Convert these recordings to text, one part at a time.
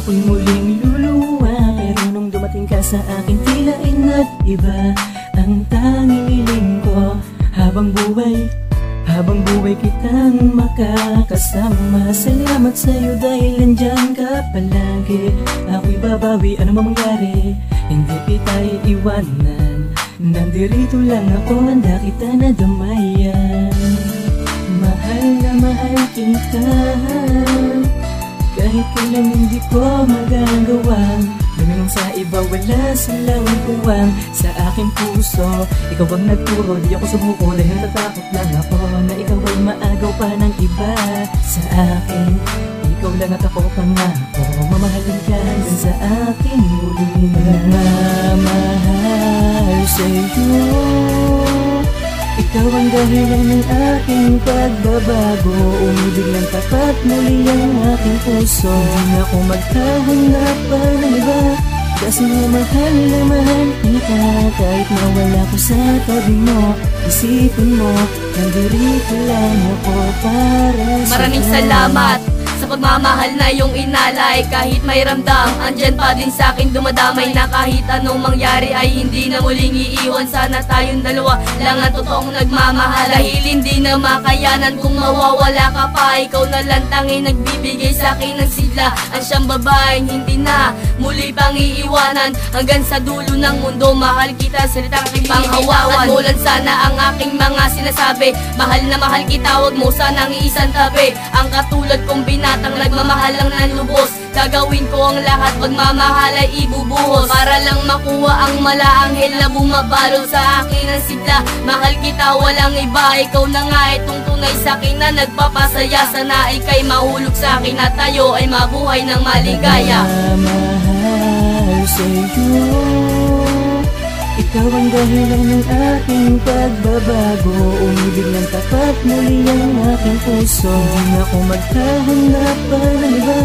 ako'y muling luluwa. Pero nung dumating ka sa akin, tila ay nag-iba ang tanging hiling ko. Habang buhay kitang makakasama. Salamat sa'yo dahil nandyan ka palagi. Ako'y babawi, ano man mangyari, hindi kita iiwanan. Nandirito lang ako, handa kita na damayan. Mahal na mahal kita, kahit kailan hindi ko magagawang lumingon sa iba, wala silang puwang sa aking puso. Ikaw ang nagturo, di ako sumuko dahil natatakot lang ako na ikaw ay maagaw pa ng iba sa akin. Ikaw lang at ako pangako, mamahalin ka hanggang sa aking huli. Nagmamahal sa'yo, ikaw ang dahilan ng aking pagbabago. Umibig ng tapat muli ang aking puso. Di na ako maghahanap pa ng iba, kasi nga mahal na mahal kita. Kahit nawala ko sa tabi mo, isipin mo, nandirito lang ako para sa'yo. Maraming salamat sa pagmamahal na iyong inalay. Kahit may ramdam, andyan pa din sa'kin dumadamay, na kahit anong mangyari ay hindi na muling iiwan. Sana tayong dalawa lang ang totoong nagmamahal, dahil hindi na makayanan kung mawawala ka pa. Ikaw na lang tanging nagbibigay sa'kin ng sigla, ang siyang babaeng hindi na muli pang iiwanan. Hanggang sa dulo ng mundo, mahal kita, salitang aking panghawakan. Mulan sana ang aking mga sinasabi, mahal na mahal kita, huwag mo sanang iisang tabi. Ang katulad kong binatang nagmamahal lang ng lubos, gagawin ko ang lahat, pagmamahal ay ibubuhos, para lang makuha ang malaanghel na bumabalot sa akin ang sigla. Mahal kita, walang iba, ikaw na nga itong tunay sa'kin na nagpapasaya. Sana ika'y mahulog sa'kin at tayo ay mabuhay ng maligaya. Nagmamahal sa'yo, ikaw ang dahilan ng aking pagbabago. Umibig ng tapat muli ang aking puso. Di na ako maghahanap pa ng iba,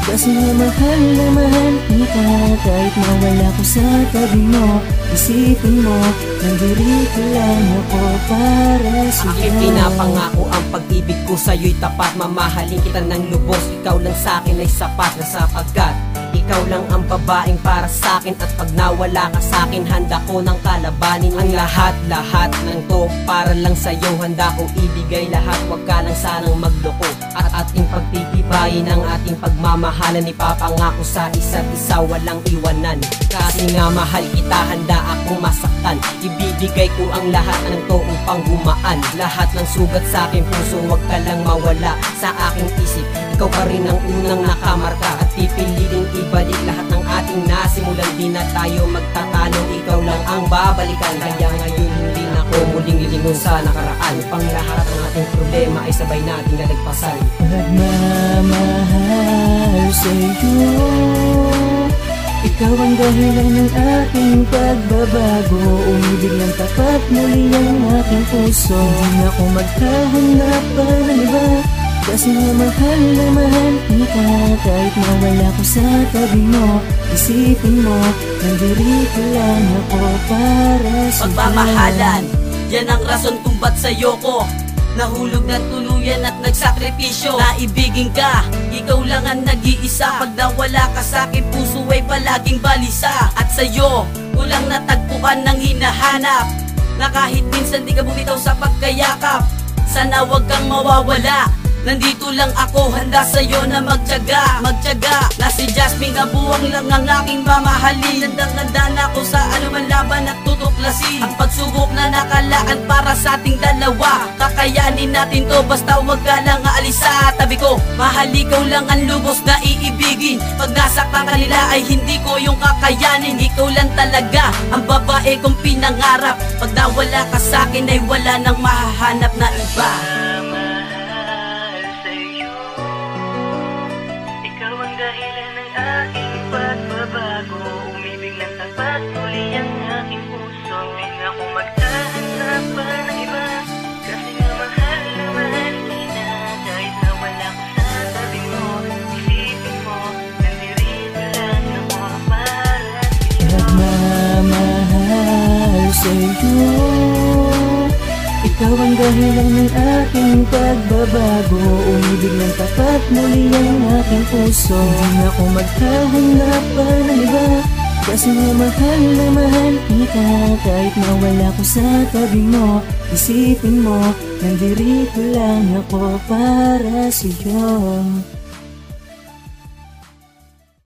kasi nga mahal na mahal kita. Kahit mawala ko sa tabi mo, isipin mo, nandirito lang ako para sa'yo. Aking pinapangako, ang pag-ibig ko sa'yo'y tapat. Mamahalin kita ng lubos, ikaw lang sa'kin ay sapat. Na sapagkat ikaw lang ang babaeng para sa'kin, at pag nawala ka sa'kin, handa ko nang kalabanin ang lahat-lahat ng to. Para lang sa'yo, handa kong ibigay lahat, wag ka lang sanang magloko. At ating pagtitibayin ang ating pagmamahalan, ipapangako sa isa't isa, walang iwanan. Kasi nga mahal kita, handa akong masaktan. Ibibigay ko ang lahat ng to upang gumaan. Lahat ng sugat sa aking puso, wag ka lang mawala sa aking isip. Ikaw pa rin ang unang nakamarka, at pipiliting ibalik lahat ng ating nasimulan. Di na tayo magtatalo, ikaw lang ang babalikan. Kaya ngayon hindi na ako muling lilingon sa nakaraan. Pang lahat ng ating problema ay sabay nating nalagpasan. Nagmamahal sa'yo, ikaw ang dahilan ng aking pagbabago. Umibig ng tapat muli ang aking puso. Di na ako maghahanap pa ng iba, kasi nga mahal na mahal kita. Kahit mawala ko sa tabi mo, isipin mo, nandirito lang ako para sa'yo. Pagmamahalan, yan ang rason kung ba't sa'yo ko nahulog na tuluyan at nagsakripisyo. Naibigin ka, ikaw lang ang nag-iisa. Pag nawala ka sa'kin, puso ay palaging balisa. At sa'yo, kulang natagpuan ng hinahanap, na kahit minsan di ka bumitaw sa pagkayakap. Sana wag kang mawawala, nandito lang ako, handa sa'yo na magtyaga. Na si Jasmine, nabuwang lang ang aking mamahalin. Handang-handa na ako sa anuman laban at tutuklasin. Ang pagsubok na nakalaan para sa ating dalawa, kakayanin natin to, basta wag ka lang aalis sa tabi ko. Mahal, ikaw lang ang lubos na iibigin. Pag nasaktan ka nila ay hindi ko yung kakayanin. Ikaw lang talaga ang babae kong pinangarap. Pag nawala ka sa'kin ay wala nang mahahanap na iba. Dahilan ng aking pagbabago, umibig ng tapat muli ang aking puso. Di na ako maghahanap pa ng iba, kasi nga mahal na mahal kita. Kahit nawala ko sa tabi mo, isipin mo, nandirito lang ako para sa'yo. Nagmamahal sa'yo, Ikaw ang dahilan ng aking pagbabago. Umibig ng tapat muli ang aking puso. Hindi na ako maghahanap pa ng iba, kasi nga mahal na mahal kita. Kahit nawala ko sa tabi mo, isipin mo, nandirito lang ako para sa'yo.